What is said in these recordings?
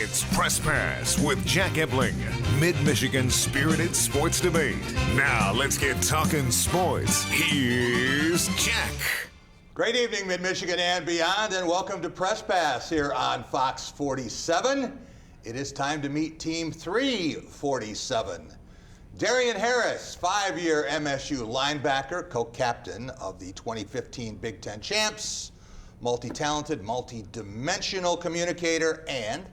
It's Press Pass with Jack Ebling, Mid-Michigan's spirited sports debate. Now let's get talking sports. Here's Jack. Great evening, Mid-Michigan and beyond, and welcome to Press Pass here on Fox 47. It is time to meet Team 347. Darien Harris, 5-year MSU linebacker, co-captain of the 2015 Big Ten champs, multi-talented, multi-dimensional communicator, and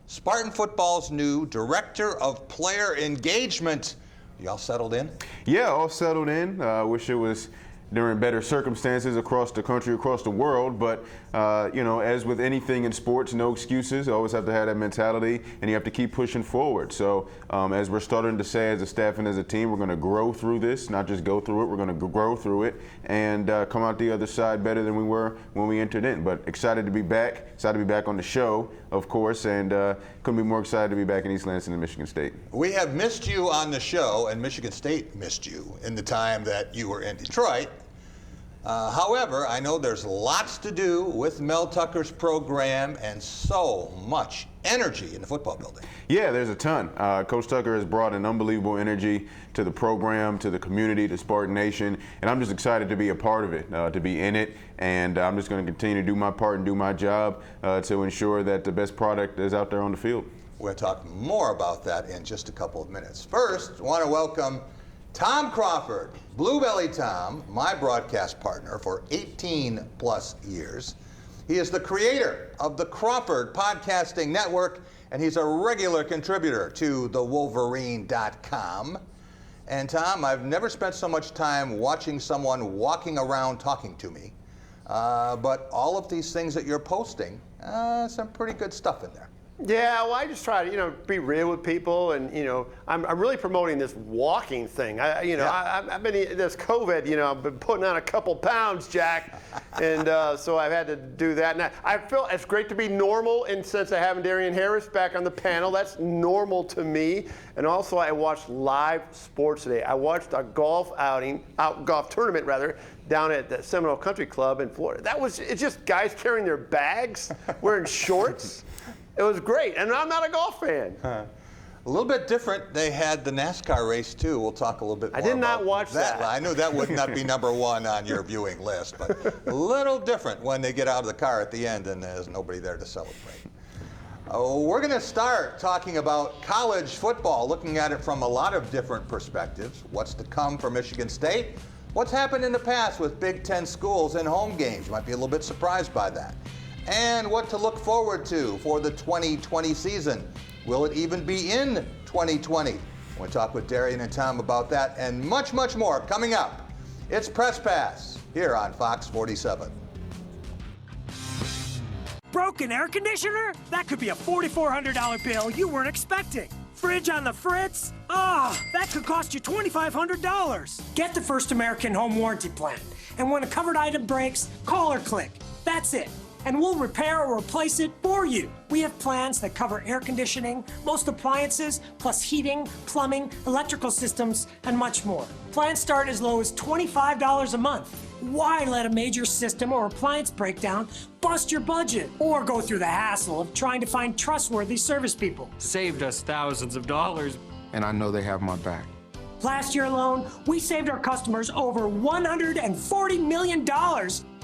Spartan Football's new Director of Player Engagement. Y'all settled in? Yeah, all settled in. Wish it was during better circumstances across the country, across the world, but as with anything in sports, no excuses. You always have to have that mentality, and you have to keep pushing forward. So as we're starting to say as a staff and as a team, we're going to grow through this, not just go through it, we're going to grow through it and come out the other side better than we were when we entered in. But excited to be back on the show, of course, and couldn't be more excited to be back in East Lansing and Michigan State. We have missed you on the show, and Michigan State missed you in the time that you were in Detroit. However, I know there's lots to do with Mel Tucker's program and so much energy in the football building. Yeah, there's a ton. Coach Tucker has brought an unbelievable energy to the program, to the community, to Spartan Nation, and I'm just excited to be a part of it, to be in it, and I'm just going to continue to do my part and do my job to ensure that the best product is out there on the field. We're going to talk more about that in just a couple of minutes. First, I want to welcome Tom Crawford, Blue Belly Tom, my broadcast partner for 18 plus years. He is the creator of the Crawford Podcasting Network, and he's a regular contributor to thewolverine.com. And Tom, I've never spent so much time watching someone walking around talking to me, but all of these things that you're posting, some pretty good stuff in there. Yeah, well, I just try to, be real with people, and I'm really promoting this walking thing. I've been this COVID, I've been putting on a couple pounds, Jack, and so I've had to do that. And I feel it's great to be normal in the sense of having Darien Harris back on the panel. That's normal to me. And also, I watched live sports today. I watched a golf tournament down at the Seminole Country Club in Florida. It's just guys carrying their bags, wearing shorts. It was great, and I'm not a golf fan. A little bit different. They had the NASCAR race, too. We'll talk a little bit more about that. I did not watch that. I knew that would not be number one on your viewing list, but a little different when they get out of the car at the end and there's nobody there to celebrate. We're going to start talking about college football, looking at it from a lot of different perspectives. What's to come for Michigan State? What's happened in the past with Big Ten schools and home games? You might be a little bit surprised by that. And what to look forward to for the 2020 season. Will it even be in 2020? We'll talk with Darien and Tom about that and much, much more coming up. It's Press Pass here on Fox 47. Broken air conditioner? That could be a $4,400 bill you weren't expecting. Fridge on the fritz? That could cost you $2,500. Get the First American Home Warranty Plan. And when a covered item breaks, call or click. That's it. And we'll repair or replace it for you. We have plans that cover air conditioning, most appliances, plus heating, plumbing, electrical systems, and much more. Plans start as low as $25 a month. Why let a major system or appliance breakdown bust your budget or go through the hassle of trying to find trustworthy service people? Saved us thousands of dollars. And I know they have my back. Last year alone, we saved our customers over $140 million.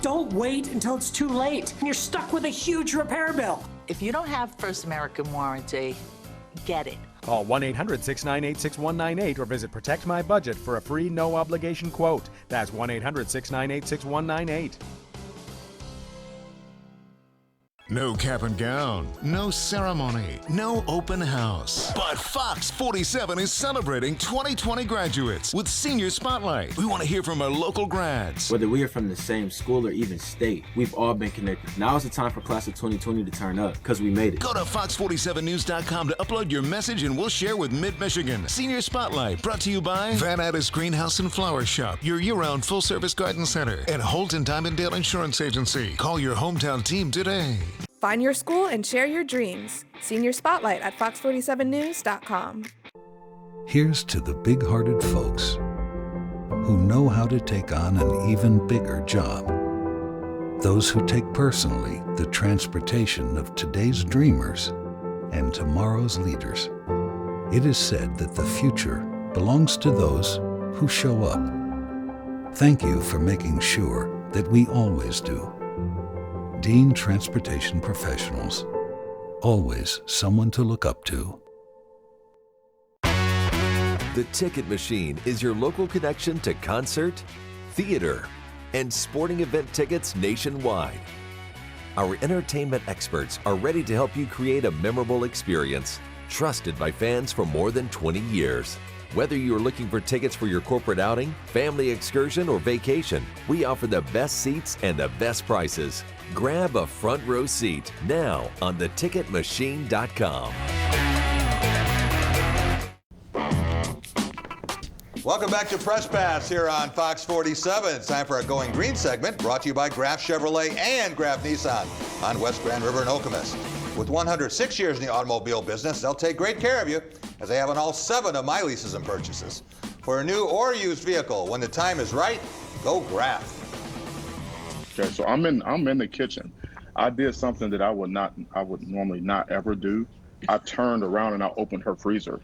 Don't wait until it's too late and you're stuck with a huge repair bill. If you don't have First American Warranty, get it. Call 1-800-698-6198 or visit Protect My Budget for a free no-obligation quote. That's 1-800-698-6198. No cap and gown, no ceremony, no open house. But Fox 47 is celebrating 2020 graduates with Senior Spotlight. We want to hear from our local grads. Whether we are from the same school or even state, we've all been connected. Now is the time for class of 2020 to turn up, because we made it. Go to fox47news.com to upload your message and we'll share with Mid-Michigan. Senior Spotlight, brought to you by Van Addis Greenhouse and Flower Shop, your year-round full-service garden center, and Holt and Diamonddale Insurance Agency. Call your hometown team today. Find your school and share your dreams. Senior Spotlight at fox47news.com. Here's to the big-hearted folks who know how to take on an even bigger job. Those who take personally the transportation of today's dreamers and tomorrow's leaders. It is said that the future belongs to those who show up. Thank you for making sure that we always do. Dean Transportation Professionals. Always someone to look up to. The Ticket Machine is your local connection to concert, theater, and sporting event tickets nationwide. Our entertainment experts are ready to help you create a memorable experience, trusted by fans for more than 20 years. Whether you're looking for tickets for your corporate outing, family excursion, or vacation, we offer the best seats and the best prices. Grab a front row seat now on theticketmachine.com. Welcome back to Press Pass here on Fox 47. It's time for our Going Green segment, brought to you by Graf Chevrolet and Graf Nissan on West Grand River in Okemos. With 106 years in the automobile business, they'll take great care of you, as they have on all 7 of my leases and purchases. For a new or used vehicle, when the time is right, go Graf. Okay, so I'm in the kitchen. I did something that I would normally not ever do. I turned around and I opened her freezer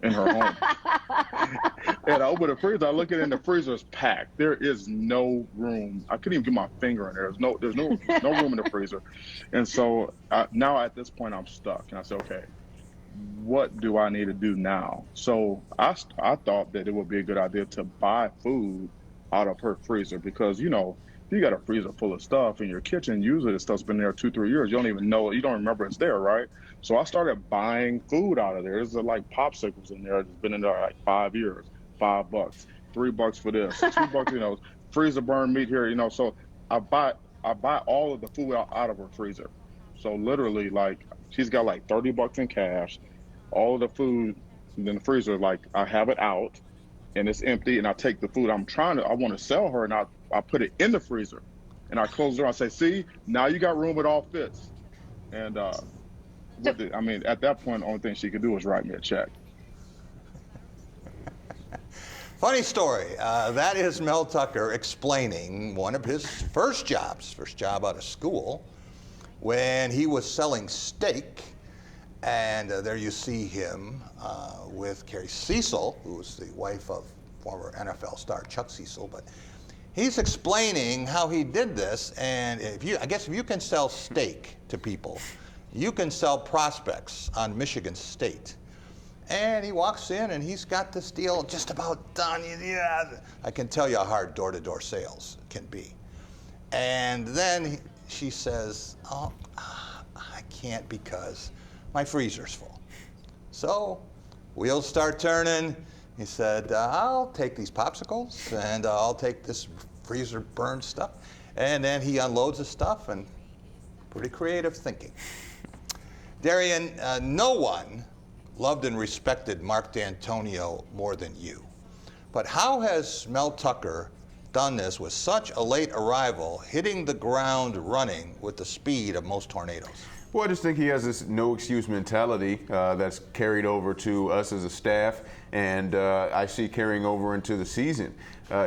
in her home. And I opened the freezer. I look at it, and the freezer is packed. There is no room. I couldn't even get my finger in there. There's no room in the freezer. And so now at this point, I'm stuck. And I said, okay, what do I need to do now? So I thought that it would be a good idea to buy food out of her freezer, because, you know, if you got a freezer full of stuff in your kitchen, usually the stuff's been there 2-3 years. You don't even know, you don't remember it's there, right? So I started buying food out of there. There's like popsicles in there that's been in there like 5 years, $5, $3 for this, $2, you know, freezer burn meat here, you know. So I buy all of the food out of her freezer. So literally, like, she's got like $30 in cash, all of the food in the freezer, like, I have it out and it's empty, and I take the food I want to sell her, and I put it in the freezer, and I close the door. I say, see, now you got room, it all fits. And at that point, the only thing she could do was write me a check. Funny story. That is Mel Tucker explaining one of his first job out of school, when he was selling steak. And there you see him with Carrie Cecil, who was the wife of former NFL star Chuck Cecil. But he's explaining how he did this. And if you can sell steak to people, you can sell prospects on Michigan State. And he walks in and he's got this deal just about done. Yeah, I can tell you how hard door-to-door sales can be. And then she says, oh, I can't because my freezer's full. So wheels start turning. He said, I'll take these popsicles and I'll take this freezer burned stuff. And then he unloads the stuff, and pretty creative thinking. Darien, no one loved and respected Mark D'Antonio more than you. But how has Mel Tucker done this with such a late arrival, hitting the ground running with the speed of most tornadoes? Well, I just think he has this no-excuse mentality that's carried over to us as a staff, and I see carrying over into the season.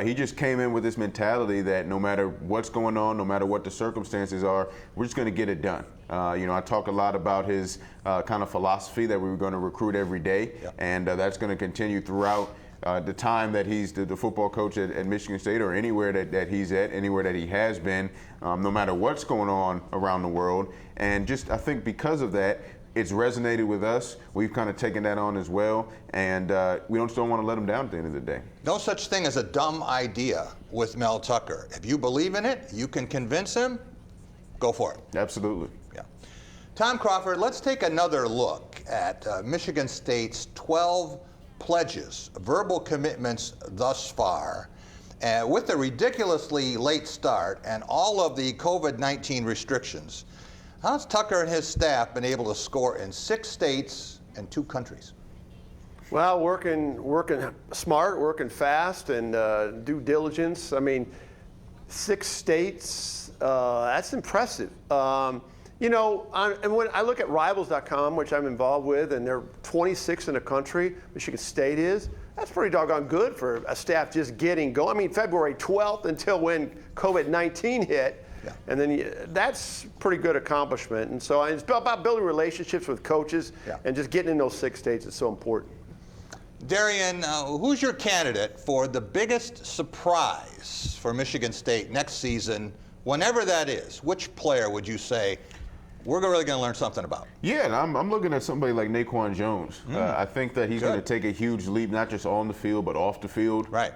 He just came in with this mentality that no matter what's going on, no matter what the circumstances are, we're just going to get it done. I talk a lot about his kind of philosophy that we were going to recruit every day, and that's going to continue throughout the time that he's the football coach at Michigan State, or anywhere that he's at, anywhere that he has been, no matter what's going on around the world. And just, I think because of that, it's resonated with us. We've kind of taken that on as well, and we don't want to let him down at the end of the day. No such thing as a dumb idea with Mel Tucker. If you believe in it, you can convince him, go for it. Absolutely. Yeah. Tom Crawford, let's take another look at Michigan State's 12 pledges, verbal commitments thus far. With the ridiculously late start and all of the COVID-19 restrictions, how's Tucker and his staff been able to score in 6 states and 2 countries? Well, working smart, working fast, and due diligence. I mean, 6 states, that's impressive. And when I look at Rivals.com, which I'm involved with, and they're 26 in the country, Michigan State is, that's pretty doggone good for a staff just getting going. I mean, February 12th until when COVID-19 hit. And then that's pretty good accomplishment. And so it's about building relationships with coaches and just getting in those 6 states is so important. Darien, who's your candidate for the biggest surprise for Michigan State next season, whenever that is? Which player would you say we're really going to learn something about? Yeah, and I'm looking at somebody like Naquan Jones. I think that he's going to take a huge leap, not just on the field, but off the field. Right.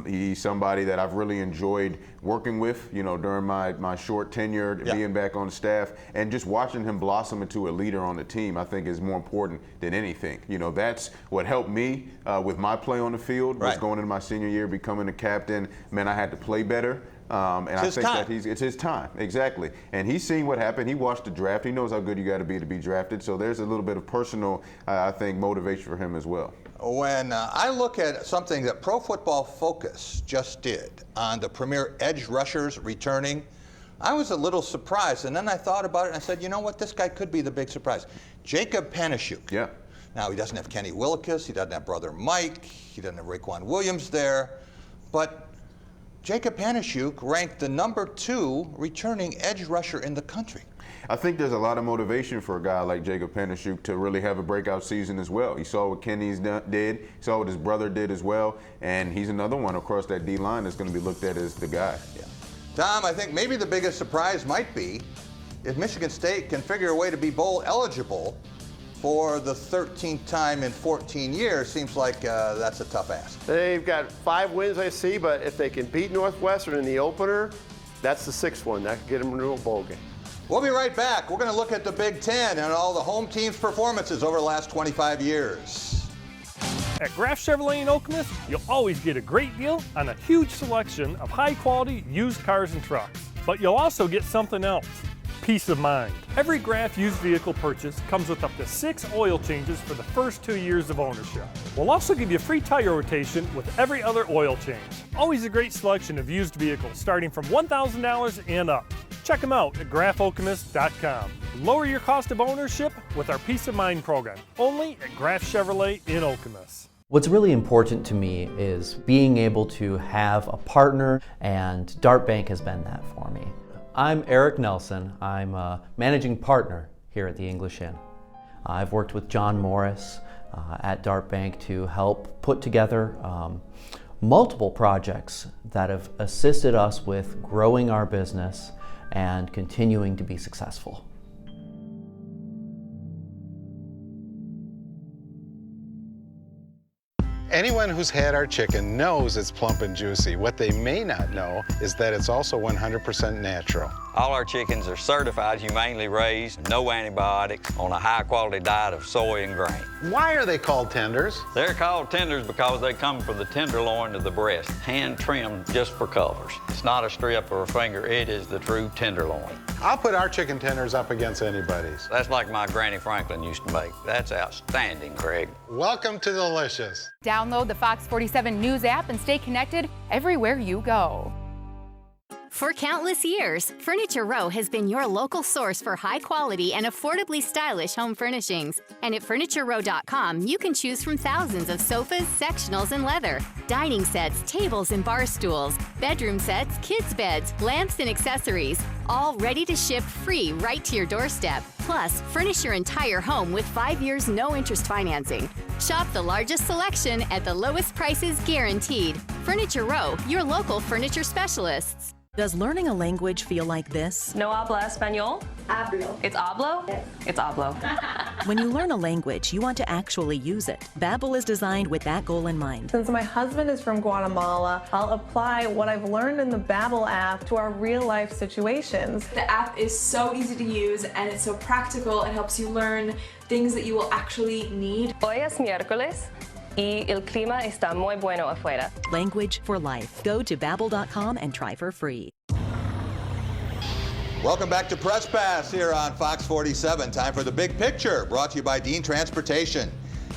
He's somebody that I've really enjoyed working with, during my short tenure, being back on staff, and just watching him blossom into a leader on the team, I think is more important than anything. That's what helped me with my play on the field, was going into my senior year, becoming a captain. Man, I had to play better. And I think that it's his time, exactly. And he's seen what happened. He watched the draft. He knows how good you got to be drafted. So there's a little bit of personal, I think, motivation for him as well. When I look at something that Pro Football Focus just did on the premier edge rushers returning, I was a little surprised. And then I thought about it and I said, you know what, this guy could be the big surprise. Jacob Panasiuk. Yeah. Now, he doesn't have Kenny Willekes. He doesn't have brother Mike. He doesn't have Raekwon Williams there. But Jacob Panasiuk ranked the number 2 returning edge rusher in the country. I think there's a lot of motivation for a guy like Jacob Panasiuk to really have a breakout season as well. He saw what Kenny's did, he saw what his brother did as well, and he's another one across that D-line that's going to be looked at as the guy. Yeah. Tom, I think maybe the biggest surprise might be if Michigan State can figure a way to be bowl eligible for the 13th time in 14 years. Seems like that's a tough ask. They've got 5 wins, I see, but if they can beat Northwestern in the opener, that's the 6th one. That could get them into a bowl game. We'll be right back. We're going to look at the Big Ten and all the home teams' performances over the last 25 years. At Graf Chevrolet in Okemos, you'll always get a great deal on a huge selection of high-quality used cars and trucks. But you'll also get something else. Peace of mind. Every Graf used vehicle purchase comes with up to 6 oil changes for the first 2 years of ownership. We'll also give you free tire rotation with every other oil change. Always a great selection of used vehicles starting from $1,000 and up. Check them out at grafokemos.com. Lower your cost of ownership with our Peace of Mind program, only at Graf Chevrolet in Okemos. What's really important to me is being able to have a partner, and Dart Bank has been that for me. I'm Eric Nelson. I'm a managing partner here at the English Inn. I've worked with John Morris at Dart Bank to help put together multiple projects that have assisted us with growing our business and continuing to be successful. Anyone who's had our chicken knows it's plump and juicy. What they may not know is that it's also 100% natural. All our chickens are certified, humanely raised, no antibiotics, on a high-quality diet of soy and grain. Why are they called tenders? They're called tenders because they come from the tenderloin to the breast, hand-trimmed just for colors. It's not a strip or a finger, it is the true tenderloin. I'll put our chicken tenders up against anybody's. That's like my Granny Franklin used to make. That's outstanding, Craig. Welcome to Delicious. Download the Fox 47 News app and stay connected everywhere you go. For countless years, Furniture Row has been your local source for high-quality and affordably stylish home furnishings. And at FurnitureRow.com, you can choose from thousands of sofas, sectionals, and leather, dining sets, tables, and bar stools, bedroom sets, kids' beds, lamps, and accessories, all ready to ship free right to your doorstep. Plus, furnish your entire home with 5 years no-interest financing. Shop the largest selection at the lowest prices guaranteed. Furniture Row, your local furniture specialists. Does learning a language feel like this? No habla español? Hablo. It's hablo? Yes. It's hablo. When you learn a language, you want to actually use it. Babbel is designed with that goal in mind. Since my husband is from Guatemala, I'll apply what I've learned in the Babbel app to our real-life situations. The app is so easy to use and it's so practical. It helps you learn things that you will actually need. Hoy es miércoles. Y el clima está muy bueno afuera. Language for life. Go to Babbel.com and try for free. Welcome back to Press Pass here on Fox 47. Time for The Big Picture, brought to you by Dean Transportation.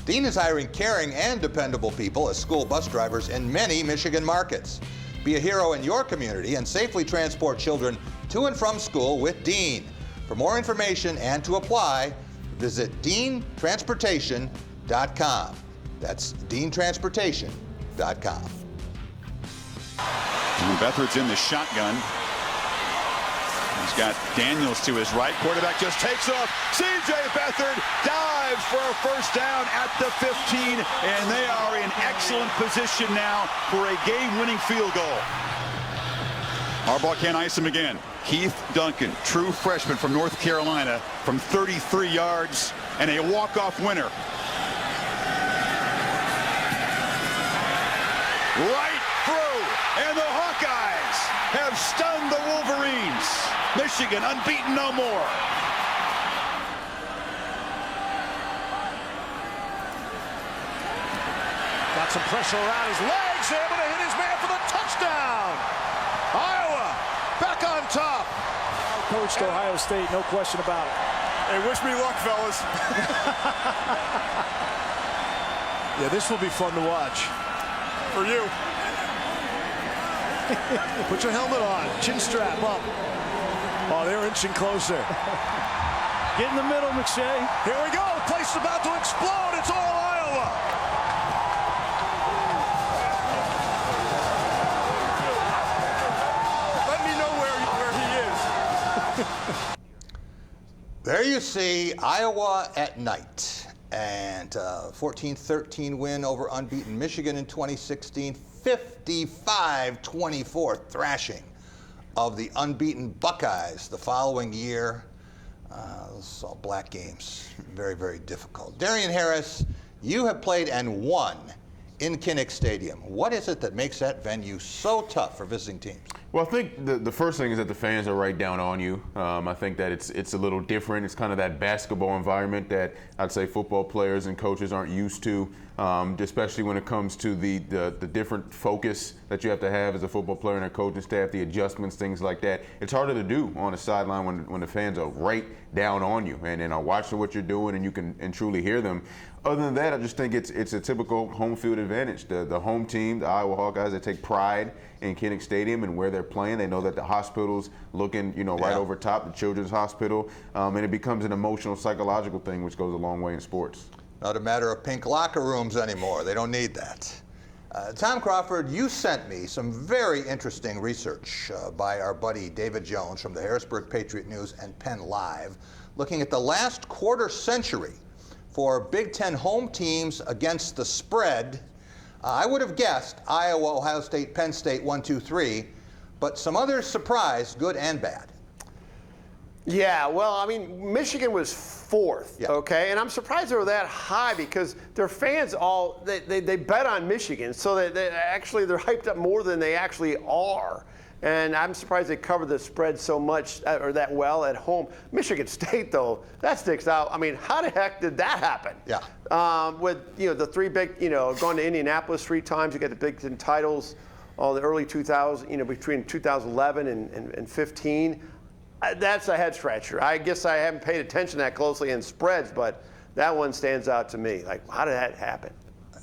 Dean is hiring caring and dependable people as school bus drivers in many Michigan markets. Be a hero in your community and safely transport children to and from school with Dean. For more information and to apply, visit deantransportation.com. That's deantransportation.com. And Beathard's in the shotgun. He's got Daniels to his right. Quarterback just takes off. C.J. Beathard dives for a first down at the 15, and they are in excellent position now for a game-winning field goal. Harbaugh can't ice him again. Keith Duncan, true freshman from North Carolina, from 33 yards, and a walk-off winner. Right through, and the Hawkeyes have stunned the Wolverines. Michigan unbeaten no more. Got some pressure around his legs, able to hit his man for the touchdown. Iowa back on top. Coached Ohio State, no question about it. Hey, wish me luck, fellas. Yeah, this will be fun to watch. For you. Put your helmet on. Chin strap up. Oh, they're inching closer. Get in the middle, McShay. Here we go. The place is about to explode. It's all Iowa. Let me know where he is. There you see Iowa at night. And 14-13 win over unbeaten Michigan in 2016. 55-24 thrashing of the unbeaten Buckeyes the following year. Those all black games. Very, very difficult. Darien Harris, you have played and won in Kinnick Stadium. What is it that makes that venue so tough for visiting teams? Well, I think the first thing is that the fans are right down on you. I think that it's a little different. It's kind of that basketball environment that I'd say football players and coaches aren't used to, especially when it comes to the different focus that you have to have as a football player and a coaching staff, the adjustments, things like that. It's harder to do on the sideline when the fans are right down on you and are watching what you're doing and you can truly hear them. Other than that, I just think it's a typical home field advantage. The home team, the Iowa Hawkeyes, they take pride in Kinnick Stadium and where they're playing. They know that the hospital's looking, right over top, the Children's Hospital, and it becomes an emotional, psychological thing, which goes a long way in sports. Not a matter of pink locker rooms anymore. They don't need that. Tom Crawford, you sent me some very interesting research by our buddy David Jones from the Harrisburg Patriot News and Penn Live, looking at the last quarter century for Big Ten home teams against the spread. I would have guessed Iowa, Ohio State, Penn State, 1, 2, 3, but some others surprised, good and bad. Yeah, well, I mean, Michigan was fourth, okay? And I'm surprised they were that high because their fans they bet on Michigan, so they're hyped up more than they actually are. And I'm surprised they covered the spread so much or that well at home. Michigan State, though, that sticks out. I mean, how the heck did that happen? Yeah. With the three big, going to Indianapolis 3 times, you got the Big Ten titles, all the early 2000s, between 2011 and 15. That's a head scratcher. I guess I haven't paid attention that closely in spreads, but that one stands out to me. Like, how did that happen?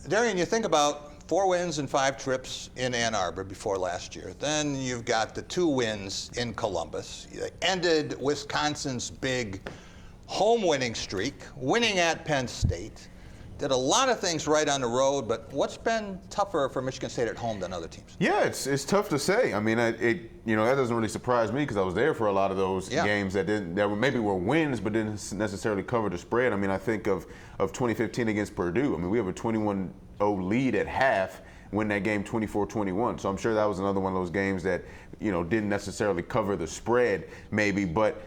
Darien, you think about 4 wins and 5 trips in Ann Arbor before last year. Then you've got the 2 wins in Columbus. You ended Wisconsin's big home winning streak, winning at Penn State. Did a lot of things right on the road, but what's been tougher for Michigan State at home than other teams? Yeah, it's tough to say. I mean, that doesn't really surprise me because I was there for a lot of those games that maybe were wins but didn't necessarily cover the spread. I mean, I think of 2015 against Purdue. I mean, we have a 21-0 lead at half, win that game 24-21. So I'm sure that was another one of those games that didn't necessarily cover the spread maybe, but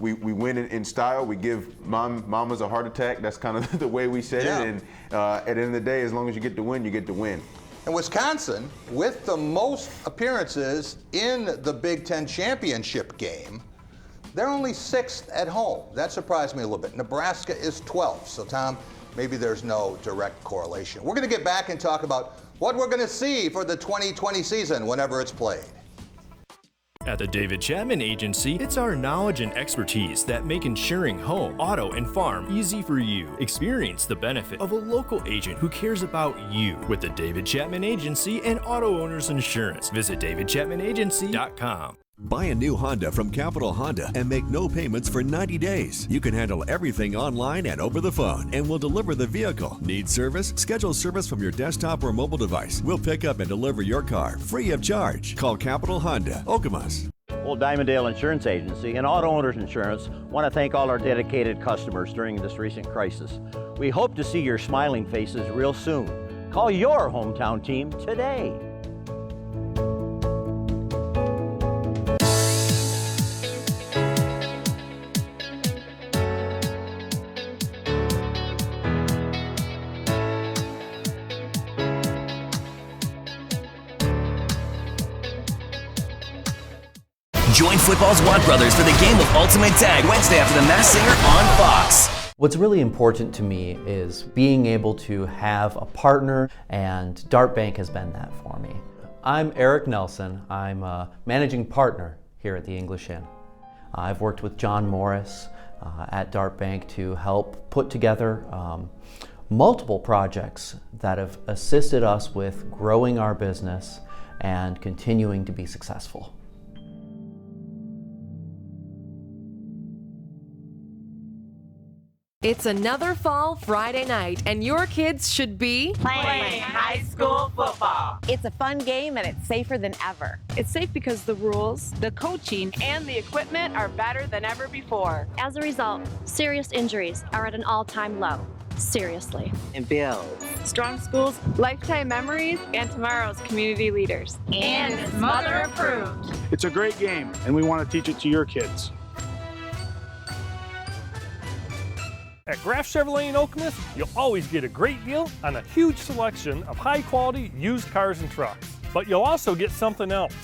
we win in style. We give mamas a heart attack. That's kind of the way we said it. And at the end of the day, as long as you get to win, you get to win. And Wisconsin, with the most appearances in the Big Ten championship game, they're only 6th at home. That surprised me a little bit. Nebraska is 12th. So, Tom, maybe there's no direct correlation. We're going to get back and talk about what we're going to see for the 2020 season whenever it's played. At the David Chapman Agency, it's our knowledge and expertise that make insuring home, auto, and farm easy for you. Experience the benefit of a local agent who cares about you with the David Chapman Agency and Auto Owners Insurance. Visit davidchapmanagency.com. Buy a new Honda from Capital Honda and make no payments for 90 days. You can handle everything online and over the phone, and we'll deliver the vehicle. Need service? Schedule service from your desktop or mobile device. We'll pick up and deliver your car free of charge. Call Capital Honda, Okemos. Old Diamondale Insurance Agency and Auto Owners Insurance want to thank all our dedicated customers during this recent crisis. We hope to see your smiling faces real soon. Call your hometown team today. Join football's Want Brothers for the game of Ultimate Tag Wednesday after the Masked Singer on Fox. What's really important to me is being able to have a partner, and Dart Bank has been that for me. I'm Eric Nelson. I'm a managing partner here at the English Inn. I've worked with John Morris at Dart Bank to help put together multiple projects that have assisted us with growing our business and continuing to be successful. It's another fall Friday night, and your kids should be playing high school football. It's a fun game, and it's safer than ever. It's safe because the rules, the coaching, and the equipment are better than ever before. As a result, serious injuries are at an all-time low. Seriously. And builds strong schools, lifetime memories, and tomorrow's community leaders. And it's mother approved. It's a great game, and we want to teach it to your kids. At Graf Chevrolet in Okemos, you'll always get a great deal on a huge selection of high-quality used cars and trucks. But you'll also get something else,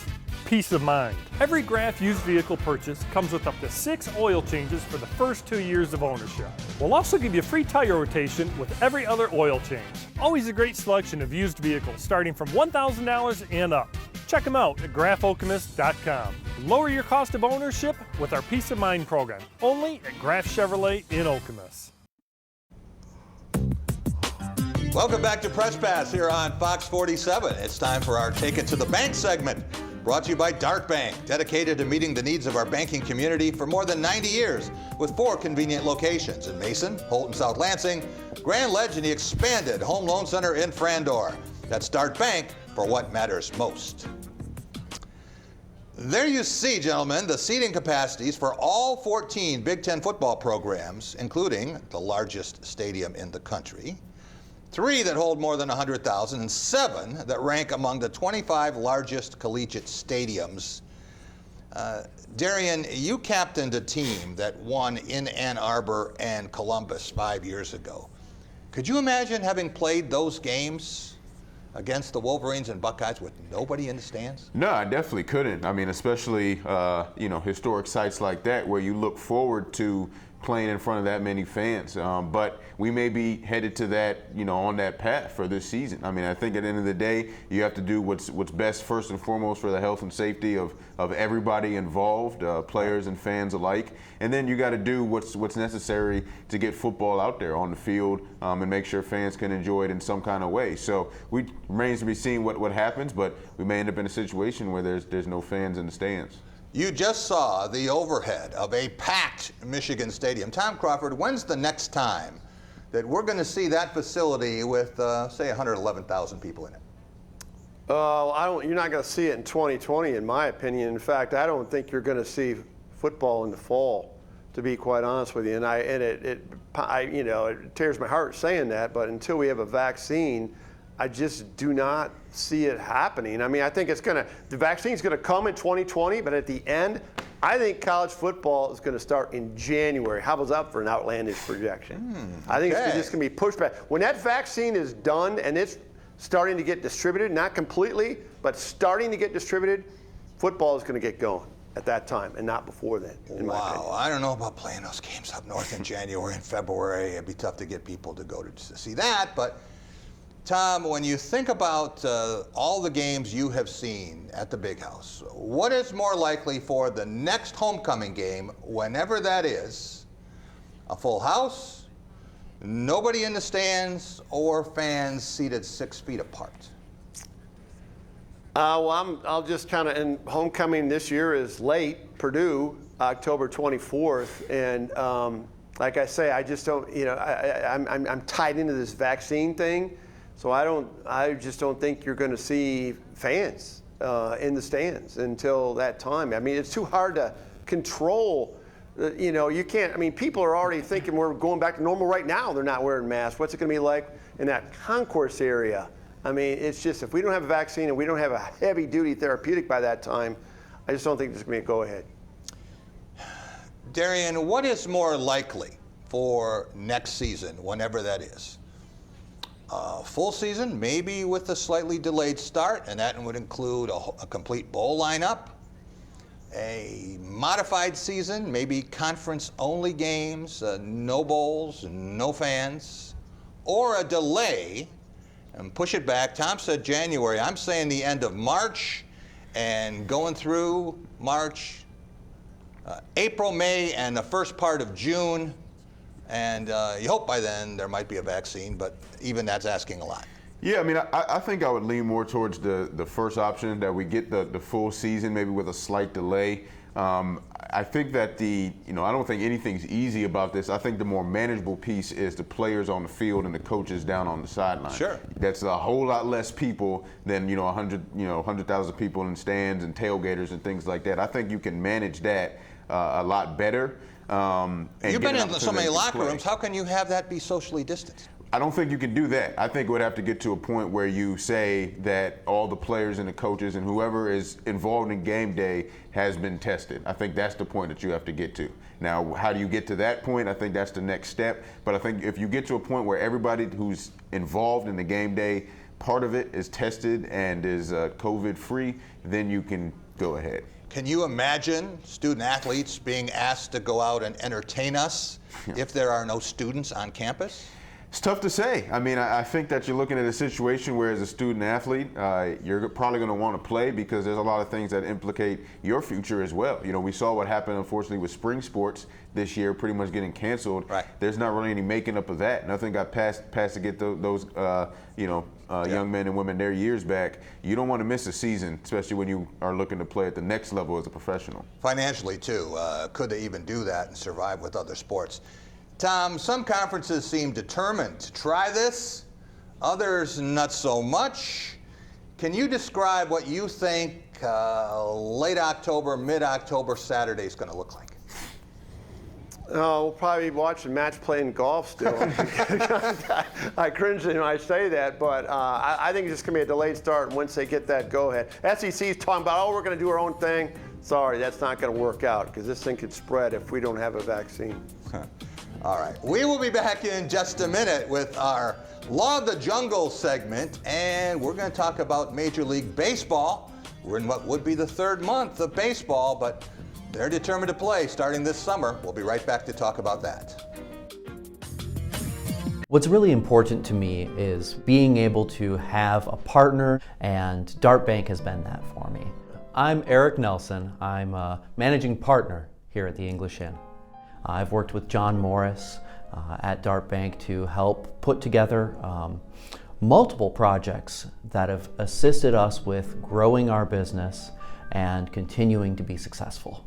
peace of mind. Every Graf used vehicle purchase comes with up to 6 oil changes for the first 2 years of ownership. We'll also give you free tire rotation with every other oil change. Always a great selection of used vehicles starting from $1,000 and up. Check them out at grafokemos.com. Lower your cost of ownership with our Peace of Mind program, only at Graf Chevrolet in Okemos. Welcome back to Press Pass here on Fox 47. It's time for our Take It to the Bank segment, brought to you by Dart Bank, dedicated to meeting the needs of our banking community for more than 90 years, with 4 convenient locations in Mason, Holton, South Lansing, Grand Ledge, and the expanded Home Loan Center in Frandor. That's Dart Bank for what matters most. There you see, gentlemen, the seating capacities for all 14 Big Ten football programs, including the largest stadium in the country, 3 that hold more than 100,000, and 7 that rank among the 25 largest collegiate stadiums. Darien, you captained a team that won in Ann Arbor and Columbus 5 years ago. Could you imagine having played those games against the Wolverines and Buckeyes with nobody in the stands? No, I definitely couldn't. I mean, especially historic sites like that where you look forward to playing in front of that many fans. But we may be headed to that, on that path for this season. I mean, I think at the end of the day, you have to do what's best first and foremost for the health and safety of everybody involved, players and fans alike. And then you got to do what's necessary to get football out there on the field and make sure fans can enjoy it in some kind of way. So we remains to be seen what happens, but we may end up in a situation where there's no fans in the stands. You just saw the overhead of a packed Michigan Stadium. Tom Crawford, when's the next time that we're going to see that facility with, say, 111,000 people in it? You're not going to see it in 2020, in my opinion. In fact, I don't think you're going to see football in the fall, to be quite honest with you. And it tears my heart saying that, but until we have a vaccine, I just do not see it happening. I mean, I think the vaccine's going to come in 2020, but at the end, I think college football is going to start in January. How was that for an outlandish projection? I think it's just going to be pushed back. When that vaccine is done and it's starting to get distributed, not completely, but starting to get distributed, football is going to get going at that time and not before then, in my opinion. Wow, I don't know about playing those games up north in January and February. It'd be tough to get people to go to see that, but Tom, when you think about all the games you have seen at the Big House, what is more likely for the next homecoming game, whenever that is, a full house, nobody in the stands, or fans seated 6 feet apart? I'll just kind of, and homecoming this year is late, Purdue, October 24th, and like I say, I just don't, I'm tied into this vaccine thing. So I just don't think you're going to see fans in the stands until that time. I mean, it's too hard to control. You know, you can't. I mean, people are already thinking we're going back to normal right now. They're not wearing masks. What's it going to be like in that concourse area? I mean, it's just, if we don't have a vaccine and we don't have a heavy-duty therapeutic by that time, I just don't think there's going to be a go-ahead. Darien, what is more likely for next season, whenever that is? Full season, maybe with a slightly delayed start, and that would include a complete bowl lineup. A modified season, maybe conference-only games, no bowls, no fans, or a delay and push it back. Tom said January. I'm saying the end of March and going through March, April, May, and the first part of June. And you hope by then there might be a vaccine, but even that's asking a lot. Yeah, I mean, I think I would lean more towards the first option, that we get the full season, maybe with a slight delay. I think that I don't think anything's easy about this. I think the more manageable piece is the players on the field and the coaches down on the sideline. Sure. That's a whole lot less people than 100,000 people in stands and tailgaters and things like that. I think you can manage that a lot better. You've been in so many locker rooms. How can you have that be socially distanced? I don't think you can do that. I think it would have to get to a point where you say that all the players and the coaches and whoever is involved in game day has been tested. I think that's the point that you have to get to. Now, how do you get to that point? I think that's the next step. But I think if you get to a point where everybody who's involved in the game day, part of it is tested and is COVID-free, then you can go ahead. Can you imagine student athletes being asked to go out and entertain us if there are no students on campus? It's tough to say. I mean, I think that you're looking at a situation where, as a student athlete, you're probably going to want to play because there's a lot of things that implicate your future as well. You know, we saw what happened, unfortunately, with spring sports this year, pretty much getting canceled. Right. There's not really any making up of that. Nothing got passed to get those young men and women their years back. You don't want to miss a season, especially when you are looking to play at the next level as a professional. Financially, too. Could they even do that and survive with other sports? Tom, some conferences seem determined to try this, others not so much. Can you describe what you think late October, mid-October Saturday is going to look like? We'll probably be watching match play in golf still. I cringe when I say that, but I think it's just going to be a delayed start once they get that go-ahead. SEC's talking about, we're going to do our own thing. Sorry, that's not going to work out because this thing could spread if we don't have a vaccine. All right. We will be back in just a minute with our Law of the Jungle segment, and we're going to talk about Major League Baseball. We're in what would be the third month of baseball, but they're determined to play starting this summer. We'll be right back to talk about that. What's really important to me is being able to have a partner, and Dart Bank has been that for me. I'm Eric Nelson. I'm a managing partner here at the English Inn. I've worked with John Morris at Dart Bank to help put together multiple projects that have assisted us with growing our business and continuing to be successful.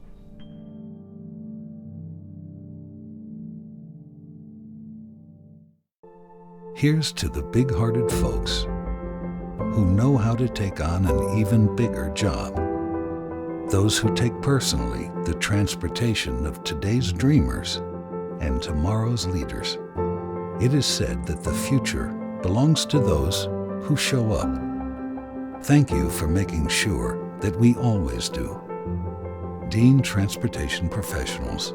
Here's to the big-hearted folks who know how to take on an even bigger job. Those who take personally the transportation of today's dreamers and tomorrow's leaders. It is said that the future belongs to those who show up. Thank you for making sure that we always do. Dean Transportation Professionals.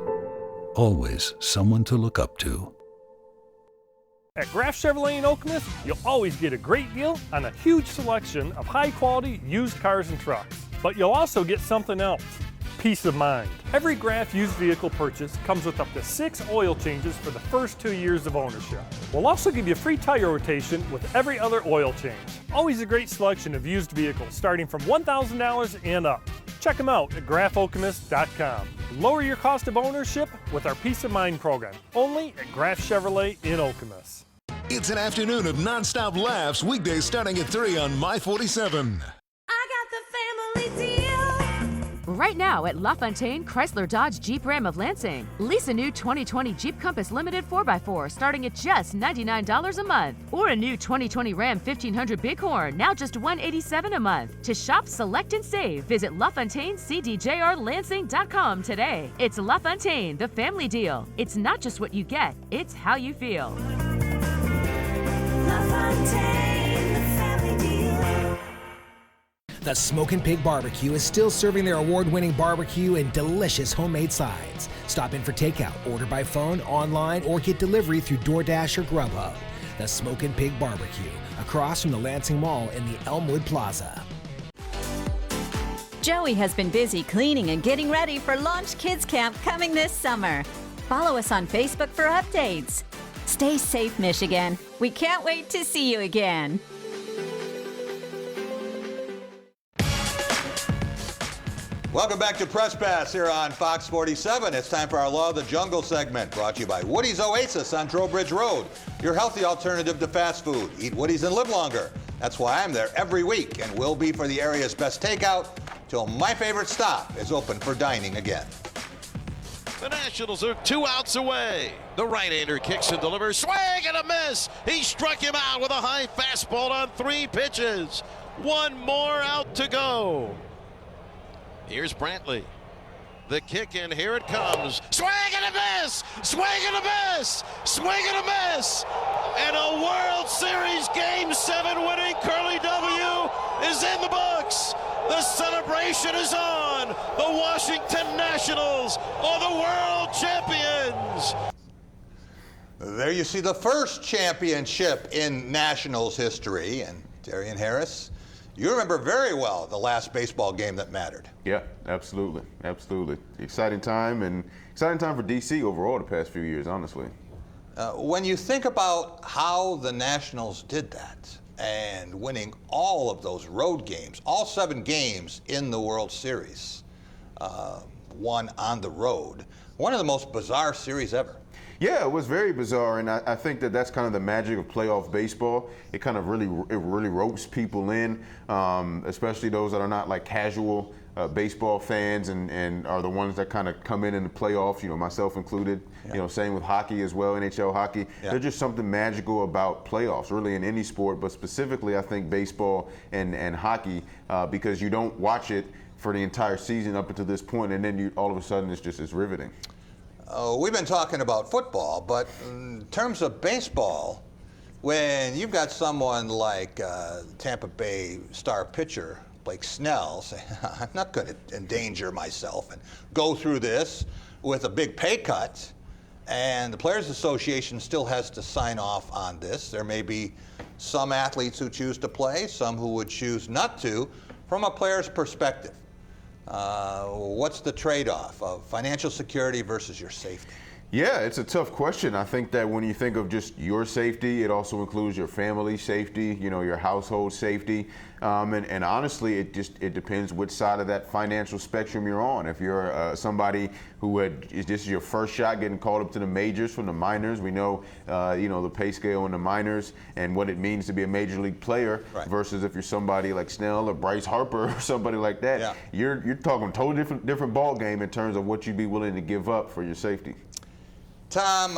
Always someone to look up to. At Graff Chevrolet in Okemos, you'll always get a great deal on a huge selection of high-quality used cars and trucks. But you'll also get something else, peace of mind. Every Graff used vehicle purchase comes with up to 6 oil changes for the first 2 years of ownership. We'll also give you free tire rotation with every other oil change. Always a great selection of used vehicles starting from $1,000 and up. Check them out at graffokemos.com. Lower your cost of ownership with our Peace of Mind program, only at Graff Chevrolet in Okemos. It's an afternoon of non-stop laughs, weekdays starting at 3 on My 47. I got the family deal. Right now at LaFontaine Chrysler Dodge Jeep Ram of Lansing. Lease a new 2020 Jeep Compass Limited 4x4 starting at just $99 a month. Or a new 2020 Ram 1500 Bighorn, now just $187 a month. To shop, select, and save, visit LaFontaineCDJRLansing.com today. It's LaFontaine, the family deal. It's not just what you get, it's how you feel. LaFontaine, the family deal. The Smokin' Pig Barbecue is still serving their award-winning barbecue and delicious homemade sides. Stop in for takeout, order by phone, online, or get delivery through DoorDash or Grubhub. The Smokin' Pig Barbecue, across from the Lansing Mall in the Elmwood Plaza. Joey has been busy cleaning and getting ready for Launch Kids Camp coming this summer. Follow us on Facebook for updates. Stay safe, Michigan. We can't wait to see you again. Welcome back to Press Pass here on Fox 47. It's time for our Law of the Jungle segment, brought to you by Woody's Oasis on Trowbridge Road, your healthy alternative to fast food. Eat Woody's and live longer. That's why I'm there every week and will be for the area's best takeout till my favorite stop is open for dining again. The Nationals are 2 outs away. The right-hander kicks and delivers. Swing and a miss. He struck him out with a high fastball on 3 pitches. 1 more out to go. Here's Brantley. The kick, and here it comes. Swing and a miss! Swing and a miss! Swing and a miss! And a World Series Game 7 winning Curly W is in the books. The celebration is on. The Washington Nationals are the world champions. There you see the first championship in Nationals history. And Darien Harris, you remember very well the last baseball game that mattered. Yeah, absolutely, absolutely. Exciting time for DC overall the past few years, honestly. When you think about how the Nationals did that and winning all of those road games, all 7 games in the World Series, won on the road, one of the most bizarre series ever. Yeah, it was very bizarre, and I think that that's kind of the magic of playoff baseball. It kind of really ropes people in, especially those that are not like casual baseball fans and are the ones that kind of come in the playoffs, you know, myself included. Yeah. You know, same with hockey as well, NHL hockey. Yeah. There's just something magical about playoffs, really in any sport, but specifically I think baseball and hockey, because you don't watch it for the entire season up until this point, and then all of a sudden it's riveting. We've been talking about football, but in terms of baseball, when you've got someone like Tampa Bay star pitcher Blake Snell saying, I'm not going to endanger myself and go through this with a big pay cut, and the Players Association still has to sign off on this. There may be some athletes who choose to play, some who would choose not to, from a player's perspective. What's the trade-off of financial security versus your safety? Yeah, it's a tough question. I think that when you think of just your safety, it also includes your family safety, you know, your household safety. And honestly, it depends which side of that financial spectrum you're on. If you're somebody who this is your first shot getting called up to the majors from the minors, we know, the pay scale in the minors and what it means to be a major league player, right, versus if you're somebody like Snell or Bryce Harper or somebody like that, yeah, you're talking totally different ball game in terms of what you'd be willing to give up for your safety. Tom,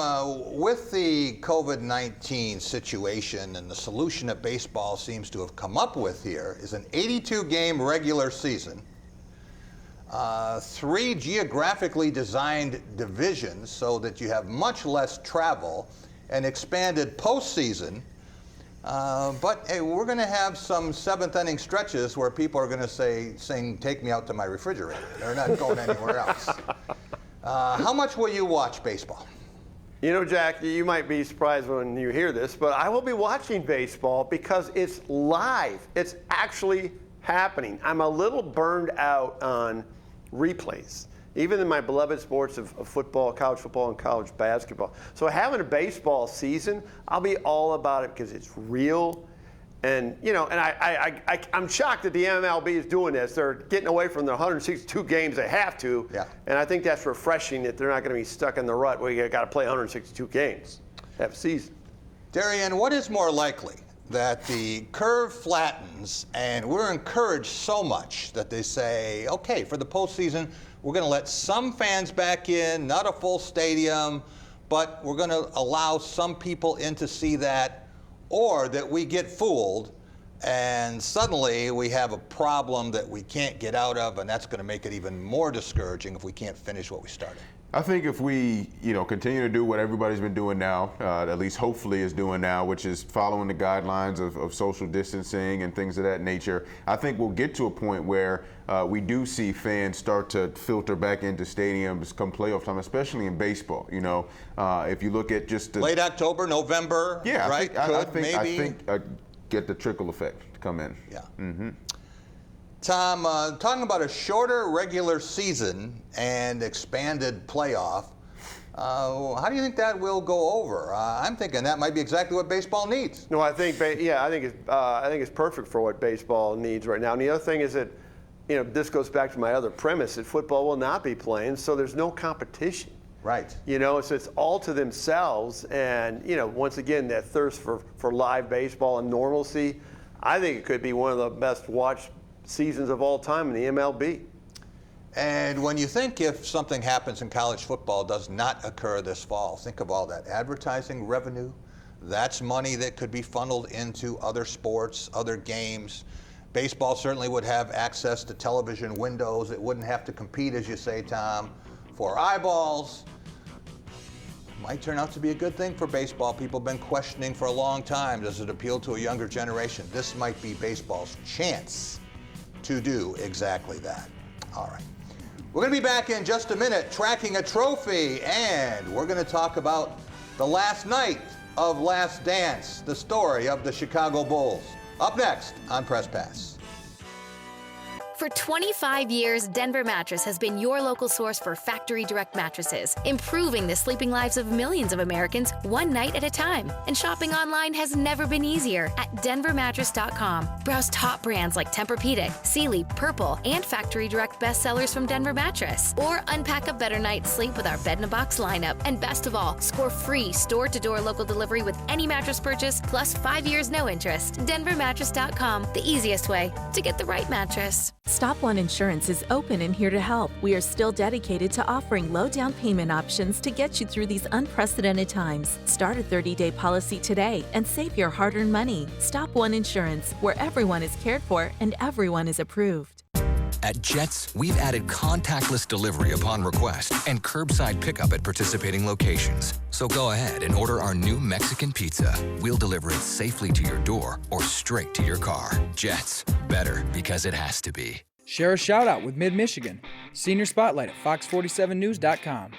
with the COVID-19 situation and the solution that baseball seems to have come up with here is an 82-game regular season, 3 geographically designed divisions so that you have much less travel, and expanded postseason. But hey, we're going to have some 7th-inning stretches where people are going to sing, "Take me out to my refrigerator." They're not going anywhere else. How much will you watch baseball? You know, Jack, you might be surprised when you hear this, but I will be watching baseball because it's live. It's actually happening. I'm a little burned out on replays, even in my beloved sports of football, college football, and college basketball. So having a baseball season, I'll be all about it because it's real. And, you know, and I'm shocked that the MLB is doing this. They're getting away from the 162 games they have to. Yeah. And I think that's refreshing that they're not going to be stuck in the rut where you got to play 162 games, have a season. Darien, what is more likely, that the curve flattens, and we're encouraged so much that they say, okay, for the postseason, we're going to let some fans back in, not a full stadium, but we're going to allow some people in to see that, or that we get fooled and suddenly we have a problem that we can't get out of, and that's going to make it even more discouraging if we can't finish what we started. I think if we, continue to do what everybody's been doing now, at least hopefully is doing now, which is following the guidelines of social distancing and things of that nature, I think we'll get to a point where we do see fans start to filter back into stadiums come playoff time, especially in baseball. If you look at just the late October, November, yeah, right? I think get the trickle effect to come in. Yeah. Mm-hmm. Tom, talking about a shorter regular season and expanded playoff, how do you think that will go over? I'm thinking that might be exactly what baseball needs. No, I think it's perfect for what baseball needs right now. And the other thing is that, this goes back to my other premise that football will not be playing, so there's no competition. Right. So it's all to themselves, and once again, that thirst for live baseball and normalcy, I think it could be one of the best watched seasons of all time in the MLB. And when you think if something happens in college football does not occur this fall, think of all that advertising revenue. That's money that could be funneled into other sports, other games. Baseball certainly would have access to television windows. It wouldn't have to compete, as you say, Tom, for eyeballs. Might turn out to be a good thing for baseball. People have been questioning for a long time, does it appeal to a younger generation? This might be baseball's chance to do exactly that. All right. We're going to be back in just a minute tracking a trophy, and we're going to talk about the last night of Last Dance, the story of the Chicago Bulls. Up next on Press Pass. For 25 years, Denver Mattress has been your local source for factory direct mattresses, improving the sleeping lives of millions of Americans one night at a time. And shopping online has never been easier at denvermattress.com. Browse top brands like Tempur-Pedic, Sealy, Purple, and factory direct bestsellers from Denver Mattress. Or unpack a better night's sleep with our bed-in-a-box lineup. And best of all, score free store-to-door local delivery with any mattress purchase, plus 5 years no interest. denvermattress.com, the easiest way to get the right mattress. Stop One Insurance is open and here to help. We are still dedicated to offering low down payment options to get you through these unprecedented times. Start a 30-day policy today and save your hard-earned money. Stop One Insurance, where everyone is cared for and everyone is approved. At Jets, we've added contactless delivery upon request and curbside pickup at participating locations. So go ahead and order our new Mexican pizza. We'll deliver it safely to your door or straight to your car. Jets, better because it has to be. Share a shout out with Mid-Michigan. Senior Spotlight at fox47news.com.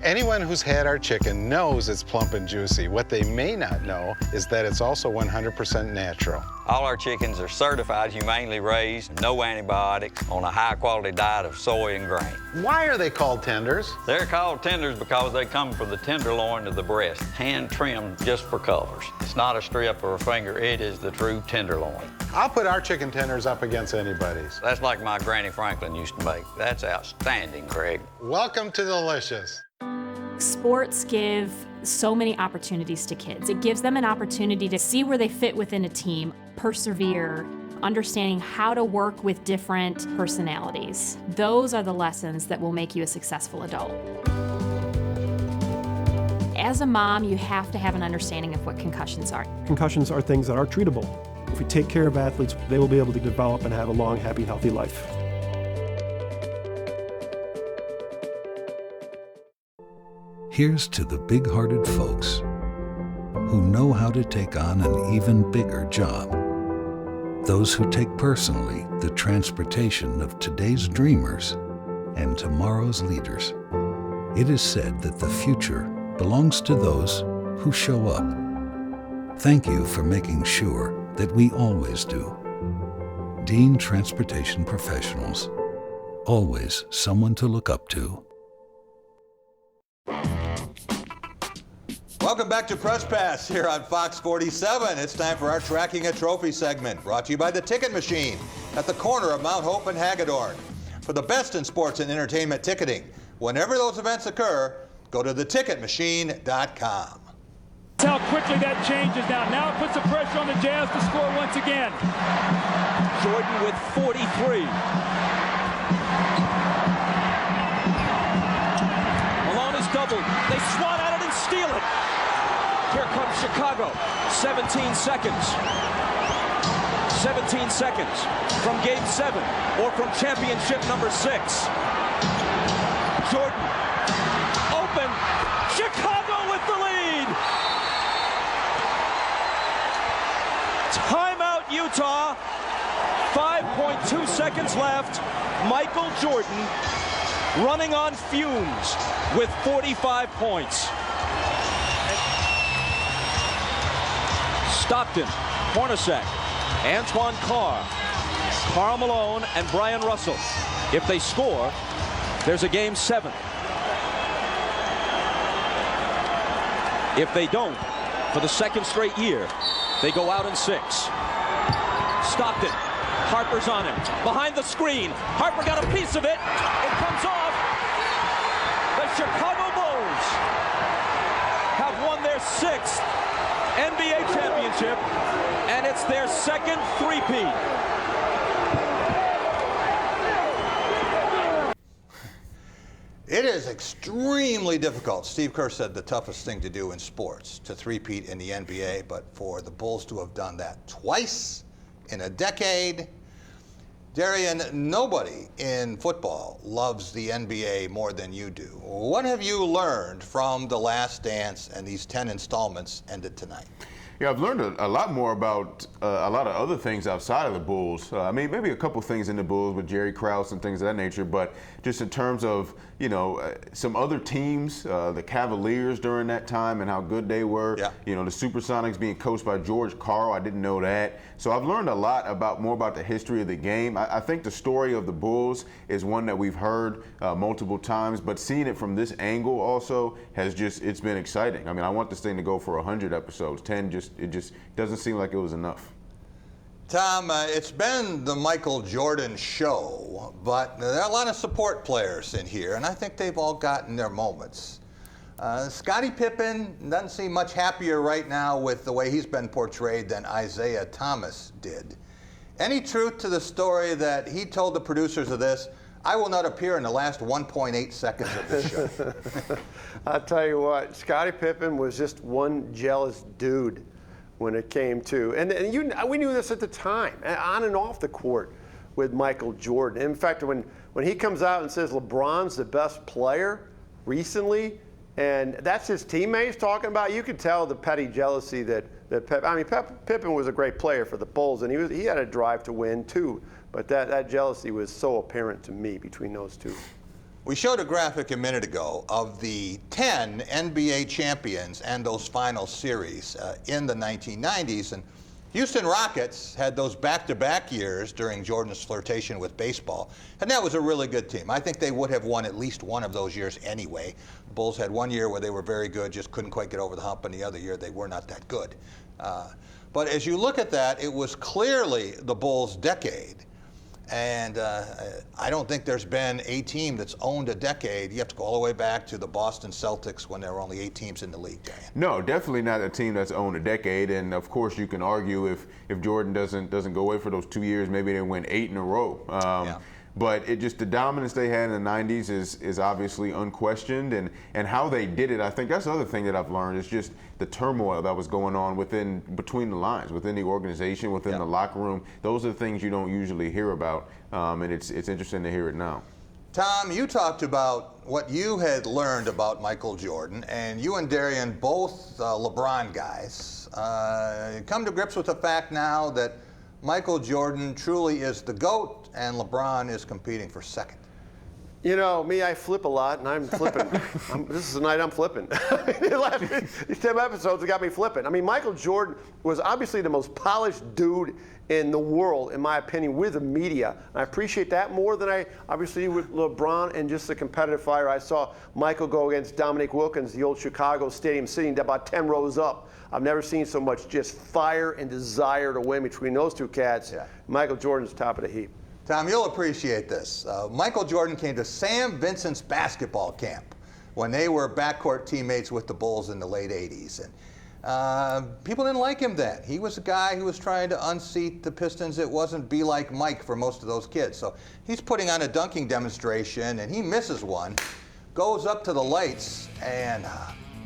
Anyone who's had our chicken knows it's plump and juicy. What they may not know is that it's also 100% natural. All our chickens are certified, humanely raised, no antibiotics, on a high-quality diet of soy and grain. Why are they called tenders? They're called tenders because they come from the tenderloin of the breast, hand-trimmed just for colors. It's not a strip or a finger, it is the true tenderloin. I'll put our chicken tenders up against anybody's. That's like my Granny Franklin used to make. That's outstanding, Craig. Welcome to Delicious. Sports give so many opportunities to kids. It gives them an opportunity to see where they fit within a team, persevere, understanding how to work with different personalities. Those are the lessons that will make you a successful adult. As a mom, you have to have an understanding of what concussions are. Concussions are things that are treatable. If we take care of athletes, they will be able to develop and have a long, happy, healthy life. Here's to the big-hearted folks who know how to take on an even bigger job. Those who take personally the transportation of today's dreamers and tomorrow's leaders. It is said that the future belongs to those who show up. Thank you for making sure that we always do. Dean Transportation Professionals. Always someone to look up to. Welcome back to Press Pass here on Fox 47. It's time for our Tracking a Trophy segment, brought to you by the Ticket Machine at the corner of Mount Hope and Hagedorn. For the best in sports and entertainment ticketing, whenever those events occur, go to theticketmachine.com. How quickly that changes now. Now it puts the pressure on the Jazz to score once again. Jordan with 43. Malone is doubled. They swat at it and steal it. Here comes Chicago. 17 seconds. 17 seconds from Game 7 or from championship number 6. Jordan open. Chicago with the lead. Timeout, Utah. 5.2 seconds left. Michael Jordan running on fumes with 45 points. Stockton, Hornacek, Antoine Carr, Karl Malone, and Brian Russell. If they score, there's a Game 7. If they don't, for the second straight year, they go out in 6. Stockton, Harper's on him. Behind the screen, Harper got a piece of it. It comes off. The Chicago Bulls have won their 6th NBA championship, and it's their second three-peat. It is extremely difficult. Steve Kerr said the toughest thing to do in sports, to three-peat in the NBA, but for the Bulls to have done that twice in a decade. Darien, nobody in football loves the NBA more than you do. What have you learned from The Last Dance and these 10 installments ended tonight? Yeah, I've learned a lot more about a lot of other things outside of the Bulls. I mean, maybe a couple things in the Bulls with Jerry Krause and things of that nature, but just in terms of, you know, some other teams, the Cavaliers during that time and how good they were. Yeah. You know, the Supersonics being coached by George Karl, I didn't know that. So I've learned a lot more about the history of the game. I think the story of the Bulls is one that we've heard multiple times, but seeing it from this angle also it's been exciting. I mean, I want this thing to go for 100 episodes. 10 it just doesn't seem like it was enough. Tom, it's been the Michael Jordan show, but there are a lot of support players in here, and I think they've all gotten their moments. Scottie Pippen doesn't seem much happier right now with the way he's been portrayed than Isaiah Thomas did. Any truth to the story that he told the producers of this, I will not appear in the last 1.8 seconds of this show? I'll tell you what, Scottie Pippen was just one jealous dude when it came to, and we knew this at the time, on and off the court with Michael Jordan. In fact, when he comes out and says LeBron's the best player recently, and that's his teammates talking about, you could tell the petty jealousy that Pippen was a great player for the Bulls, and he had a drive to win too, but that jealousy was so apparent to me between those two. We showed a graphic a minute ago of the 10 NBA champions and those final series in the 1990s. And Houston Rockets had those back-to-back years during Jordan's flirtation with baseball. And that was a really good team. I think they would have won at least one of those years anyway. The Bulls had one year where they were very good, just couldn't quite get over the hump, and the other year they were not that good. But as you look at that, it was clearly the Bulls' decade. And I don't think there's been a team that's owned a decade. You have to go all the way back to the Boston Celtics when there were only 8 teams in the league. No, definitely not a team that's owned a decade. And of course, you can argue if Jordan doesn't go away for those 2 years, maybe they win 8 in a row. But the dominance they had in the 90s is obviously unquestioned, and how they did it, I think that's the other thing that I've learned is just the turmoil that was going on between the lines, within the organization, within the locker room. Those are the things you don't usually hear about, and it's interesting to hear it now. Tom, you talked about what you had learned about Michael Jordan, and you and Darien, both LeBron guys, come to grips with the fact now that Michael Jordan truly is the GOAT, and LeBron is competing for second. You know, me, I flip a lot, and I'm flipping. This is the night I'm flipping. These 10 episodes have got me flipping. I mean, Michael Jordan was obviously the most polished dude in the world, in my opinion, with the media. And I appreciate that more than I obviously with LeBron and just the competitive fire. I saw Michael go against Dominique Wilkins, the old Chicago Stadium, sitting about 10 rows up. I've never seen so much just fire and desire to win between those two cats. Yeah. Michael Jordan's top of the heap. Tom, you'll appreciate this. Michael Jordan came to Sam Vincent's basketball camp when they were backcourt teammates with the Bulls in the late 80s. And People didn't like him then. He was a guy who was trying to unseat the Pistons. It wasn't be like Mike for most of those kids. So he's putting on a dunking demonstration, and he misses one, goes up to the lights, and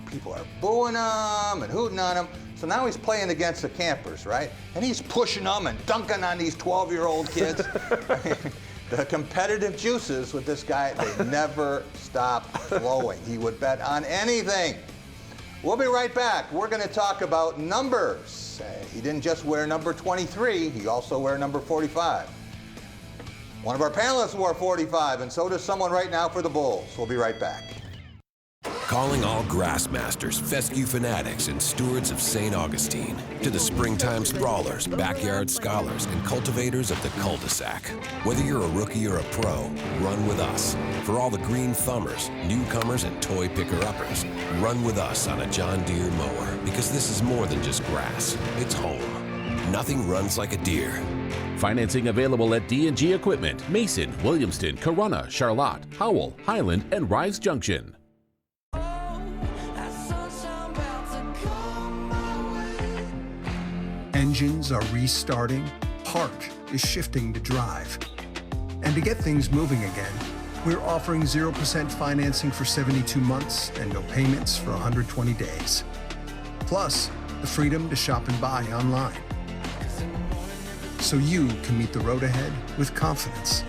people are booing him and hooting on him. So now he's playing against the campers, right? And he's pushing them and dunking on these 12-year-old kids. The competitive juices with this guy, they never stop flowing. He would bet on anything. We'll be right back. We're going to talk about numbers. He didn't just wear number 23, he also wear number 45. One of our panelists wore 45, and so does someone right now for the Bulls. We'll be right back. Calling all grassmasters, fescue fanatics, and stewards of St. Augustine. To the springtime sprawlers, backyard scholars, and cultivators of the cul-de-sac. Whether you're a rookie or a pro, run with us. For all the green thumbers, newcomers, and toy picker-uppers, run with us on a John Deere mower. Because this is more than just grass, it's home. Nothing runs like a Deere. Financing available at D&G Equipment, Mason, Williamston, Corunna, Charlotte, Howell, Highland, and Rise Junction. Engines are restarting, heart is shifting to drive. And to get things moving again, we're offering 0% financing for 72 months and no payments for 120 days. Plus, the freedom to shop and buy online. So you can meet the road ahead with confidence.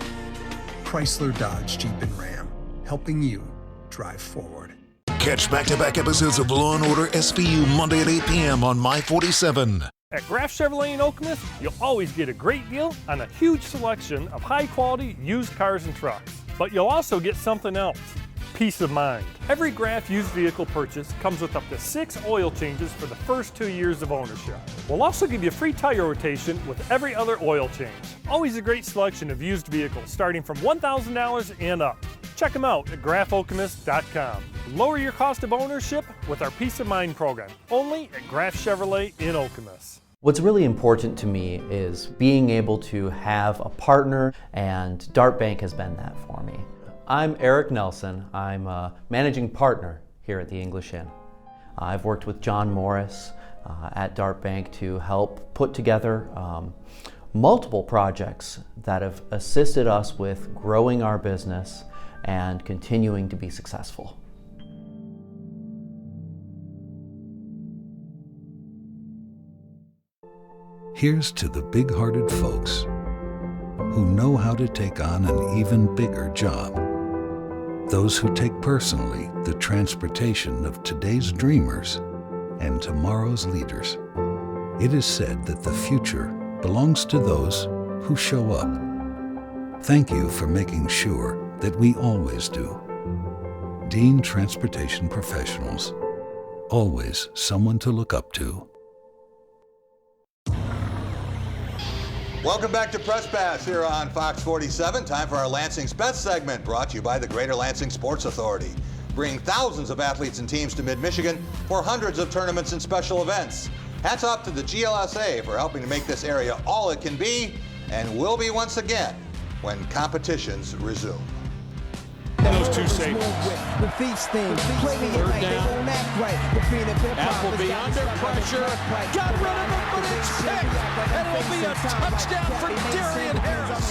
Chrysler, Dodge, Jeep, and Ram, helping you drive forward. Catch back-to-back episodes of Law & Order SVU Monday at 8 p.m. on My 47. At Graf Chevrolet in Okemos, you'll always get a great deal on a huge selection of high-quality used cars and trucks. But you'll also get something else, peace of mind. Every Graf used vehicle purchase comes with up to 6 oil changes for the first 2 years of ownership. We'll also give you free tire rotation with every other oil change. Always a great selection of used vehicles starting from $1,000 and up. Check them out at grafokemos.com. Lower your cost of ownership with our Peace of Mind program, only at Graf Chevrolet in Okemos. What's really important to me is being able to have a partner, and Dart Bank has been that for me. I'm Eric Nelson. I'm a managing partner here at the English Inn. I've worked with John Morris at Dart Bank to help put together multiple projects that have assisted us with growing our business and continuing to be successful. Here's to the big-hearted folks who know how to take on an even bigger job. Those who take personally the transportation of today's dreamers and tomorrow's leaders. It is said that the future belongs to those who show up. Thank you for making sure that we always do. Dean Transportation Professionals. Always someone to look up to. Welcome back to Press Pass here on Fox 47. Time for our Lansing's Best segment, brought to you by the Greater Lansing Sports Authority. Bring thousands of athletes and teams to mid-Michigan for hundreds of tournaments and special events. Hats off to the GLSA for helping to make this area all it can be and will be once again when competitions resume. Those two safeties. The thief's thing. Third down. Appleby under pressure. Got rid of him, but it's picked. And it'll be a touchdown for Darien Harris.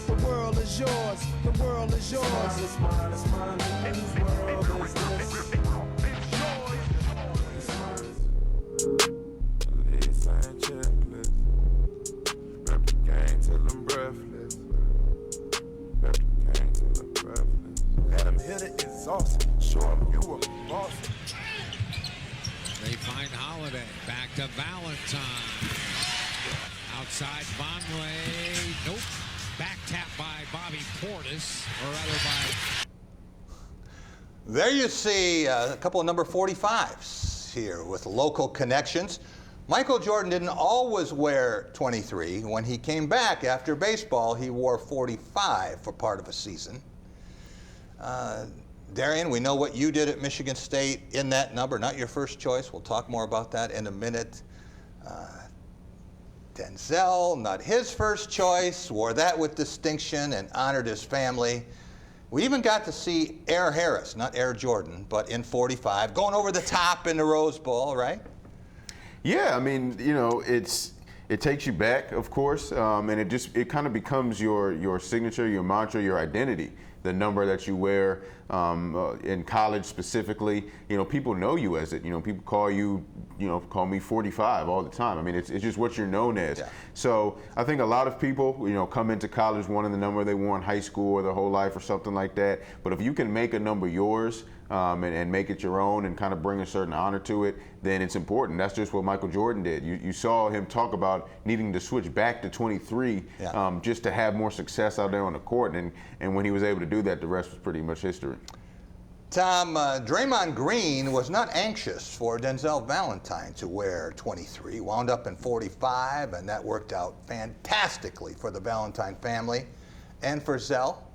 The world is yours. The world is yours. They find Holiday. Back to Valentine. Outside Vonleh. Nope. Back tap by Bobby Portis. Or rather by... There you see a couple of number 45s here with local connections. Michael Jordan didn't always wear 23. When he came back after baseball, he wore 45 for part of a season. Darien, we know what you did at Michigan State in that number, not your first choice. We'll talk more about that in a minute. Denzel, not his first choice, wore that with distinction and honored his family. We even got to see Air Harris, not Air Jordan, but in 45, going over the top in the Rose Bowl, right? Yeah, I mean, you know, it takes you back, of course, and it kind of becomes your signature, your mantra, your identity. The number that you wear in college specifically, you know, people know you as it. You know, people call you, you know, call me 45 all the time. I mean, it's just what you're known as. Yeah. So I think a lot of people, you know, come into college wanting the number they wore in high school or their whole life or something like that. But if you can make a number yours and make it your own and kind of bring a certain honor to it, then it's important. That's just what Michael Jordan did. You saw him talk about needing to switch back to 23 just to have more success out there on the court. And when he was able to do that, the rest was pretty much history. Tom, Draymond Green was not anxious for Denzel Valentine to wear 23. Wound up in 45, and that worked out fantastically for the Valentine family and for Zell.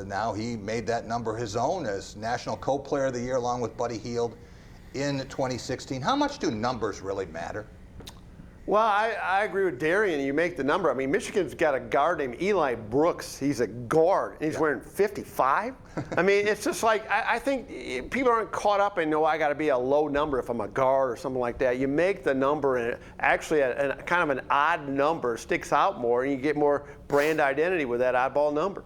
Now he made that number his own as National Co-Player of the Year along with Buddy Hield in 2016. How much do numbers really matter? Well, I agree with Darien. You make the number. I mean, Michigan's got a guard named Eli Brooks. He's a guard, and he's wearing 55. I mean, it's just like, I think people aren't caught up in, I got to be a low number if I'm a guard or something like that. You make the number, and actually a kind of an odd number sticks out more, and you get more brand identity with that oddball number.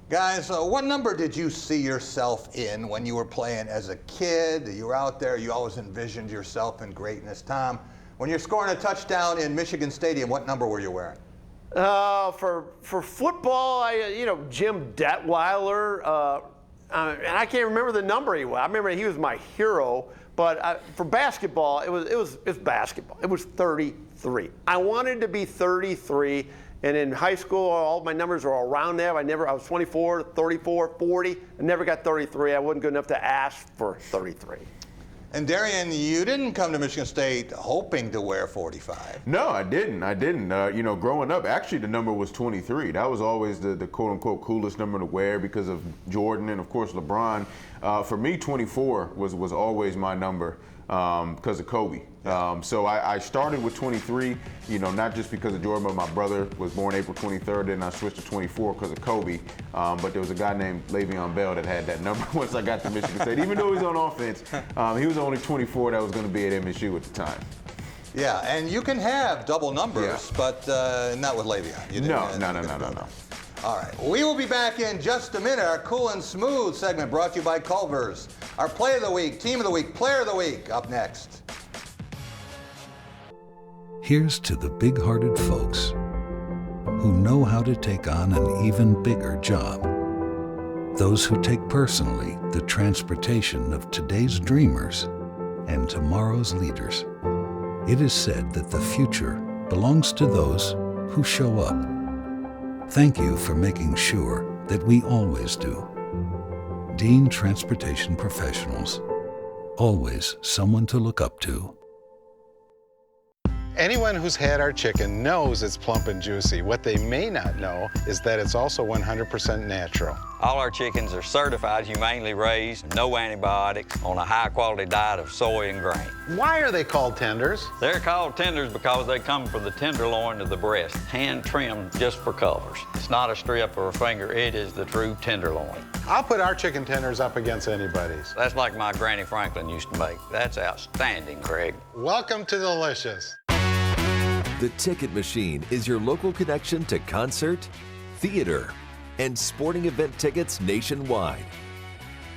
Guys, what number did you see yourself in when you were playing as a kid? You were out there, you always envisioned yourself in greatness. Tom, when you're scoring a touchdown in Michigan Stadium, what number were you wearing? For football, Jim Detweiler, and I can't remember the number he was. I remember he was my hero. But for basketball, it was basketball. It was 33. I wanted to be 33. And in high school, all my numbers were around there. I was 24, 34, 40. I never got 33. I wasn't good enough to ask for 33. And Darien, you didn't come to Michigan State hoping to wear 45. No, I didn't. Growing up, actually the number was 23. That was always the quote-unquote coolest number to wear because of Jordan and, of course, LeBron. For me, 24 was always my number because of Kobe. So I started with 23, not just because of Jordan, but my brother was born April 23rd, and I switched to 24 because of Kobe. But there was a guy named Le'Veon Bell that had that number once I got to Michigan State. Even though he was on offense, he was only 24 that was going to be at MSU at the time. Yeah, and you can have double numbers, but not with Le'Veon. No. All right, we will be back in just a minute. Our Cool and Smooth segment brought to you by Culver's. Our Play of the Week, Team of the Week, Player of the Week, up next. Here's to the big-hearted folks who know how to take on an even bigger job. Those who take personally the transportation of today's dreamers and tomorrow's leaders. It is said that the future belongs to those who show up. Thank you for making sure that we always do. Dean Transportation Professionals. Always someone to look up to. Anyone who's had our chicken knows it's plump and juicy. What they may not know is that it's also 100% natural. All our chickens are certified humanely raised, no antibiotics, on a high-quality diet of soy and grain. Why are they called tenders? They're called tenders because they come from the tenderloin of the breast, hand-trimmed just for colors. It's not a strip or a finger, it is the true tenderloin. I'll put our chicken tenders up against anybody's. That's like my Granny Franklin used to make. That's outstanding, Craig. Welcome to Delicious. The Ticket Machine is your local connection to concert, theater, and sporting event tickets nationwide.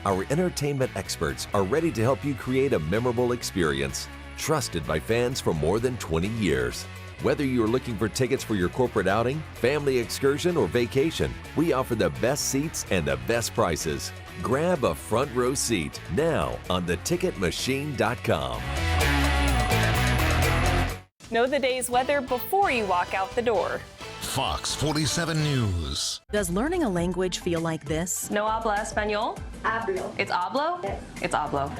Our entertainment experts are ready to help you create a memorable experience, trusted by fans for more than 20 years. Whether you're looking for tickets for your corporate outing, family excursion, or vacation, we offer the best seats and the best prices. Grab a front row seat now on theticketmachine.com. Know the day's weather before you walk out the door. Fox 47 News. Does learning a language feel like this? No habla español? Hablo. It's hablo? Yes. It's hablo.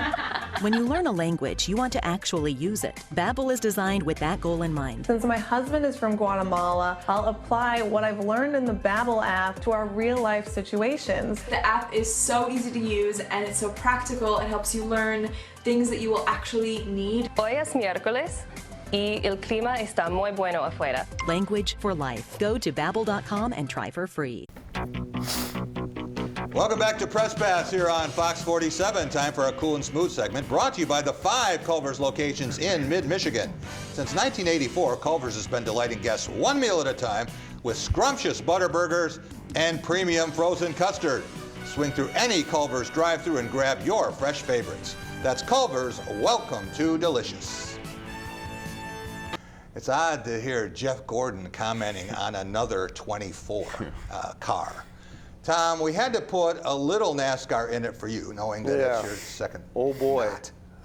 When you learn a language, you want to actually use it. Babbel is designed with that goal in mind. Since my husband is from Guatemala, I'll apply what I've learned in the Babbel app to our real-life situations. The app is so easy to use and it's so practical. It helps you learn things that you will actually need. Hoy es miércoles. Y el clima está muy bueno afuera. Language for life. Go to Babbel.com and try for free. Welcome back to Press Pass here on Fox 47. Time for a cool and smooth segment brought to you by the 5 Culver's locations in mid-Michigan. Since 1984, Culver's has been delighting guests one meal at a time with scrumptious butter burgers and premium frozen custard. Swing through any Culver's drive-thru and grab your fresh favorites. That's Culver's. Welcome to delicious. It's odd to hear Jeff Gordon commenting on another 24 car. Tom, we had to put a little NASCAR in it for you, knowing that it's your second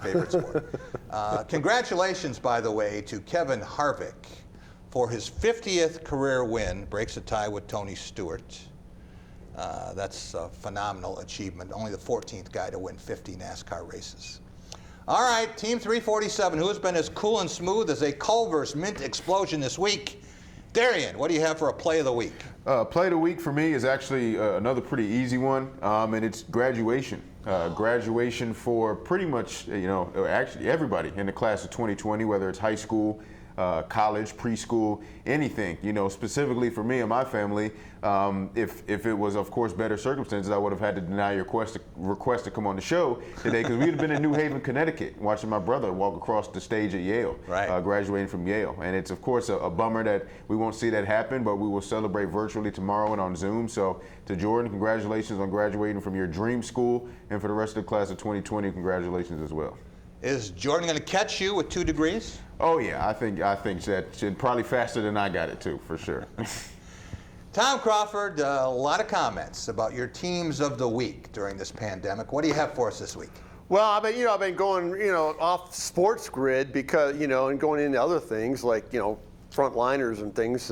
favorite sport. Congratulations, by the way, to Kevin Harvick for his 50th career win, breaks a tie with Tony Stewart. That's a phenomenal achievement. Only the 14th guy to win 50 NASCAR races. All right, Team 347, who has been as cool and smooth as a Culver's mint explosion this week? Darien, what do you have for a play of the week? Play of the week for me is actually another pretty easy one, and it's graduation. Graduation for pretty much, actually everybody in the class of 2020, whether it's high school, college, preschool, anything. Specifically for me and my family, if it was, of course, better circumstances, I would have had to deny your request to come on the show today, because we'd have been in New Haven, Connecticut, watching my brother walk across the stage at Yale, graduating from Yale. And it's, of course, a bummer that we won't see that happen, but we will celebrate virtually tomorrow and on Zoom. So to Jordan, congratulations on graduating from your dream school, and for the rest of the class of 2020, congratulations as well. Is Jordan going to catch you with 2 degrees? Oh yeah, I think that probably faster than I got it too, for sure. Tom Crawford, a lot of comments about your teams of the week during this pandemic. What do you have for us this week? Well, I've been going, off sports grid because, and going into other things like, frontliners and things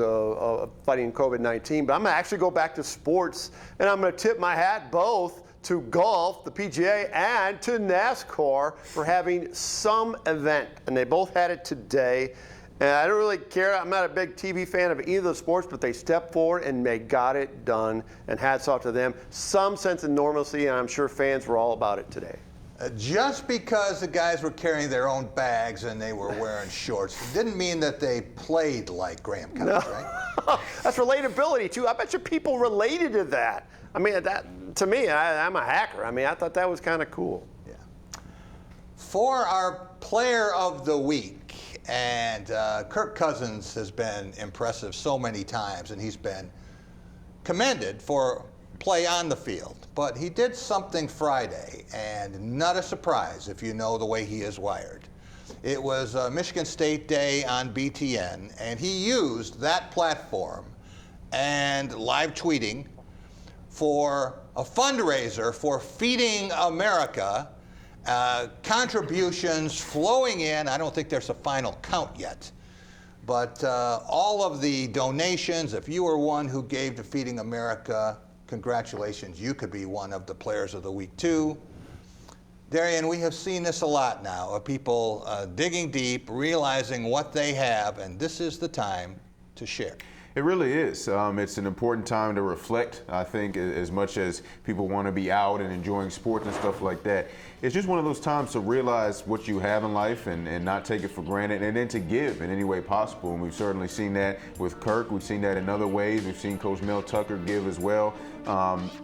fighting COVID-19. But I'm going to actually go back to sports, and I'm going to tip my hat both to golf, the PGA, and to NASCAR for having some event. And they both had it today. And I don't really care. I'm not a big TV fan of either of the sports, but they stepped forward and they got it done. And hats off to them. Some sense of normalcy, and I'm sure fans were all about it today. Just because the guys were carrying their own bags and they were wearing shorts didn't mean that they played like Graham County, right? That's relatability, too. I bet you people related to that. I mean, to me, I'm a hacker. I mean, I thought that was kind of cool. Yeah. For our player of the week, and Kirk Cousins has been impressive so many times, and he's been commended for play on the field. But he did something Friday, and not a surprise if you know the way he is wired. It was Michigan State Day on BTN, and he used that platform and live tweeting for a fundraiser for Feeding America, contributions flowing in. I don't think there's a final count yet, but all of the donations, if you were one who gave to Feeding America, congratulations, you could be one of the players of the week too. Darien, we have seen this a lot now, of people digging deep, realizing what they have, and this is the time to share. It really is. It's an important time to reflect, I think, as much as people want to be out and enjoying sports and stuff like that. It's just one of those times to realize what you have in life and not take it for granted, and then to give in any way possible. And we've certainly seen that with Kirk. We've seen that in other ways. We've seen Coach Mel Tucker give as well.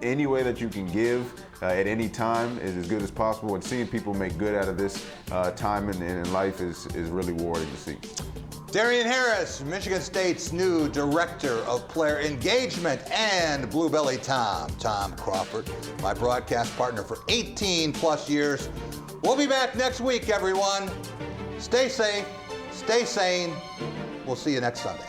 Any way that you can give at any time is as good as possible, and seeing people make good out of this time in life is really rewarding to see. Darien Harris, Michigan State's new Director of Player Engagement, and Blue Belly Tom Crawford, my broadcast partner for 18 plus years. We'll be back next week, everyone. Stay safe, stay sane. We'll see you next Sunday.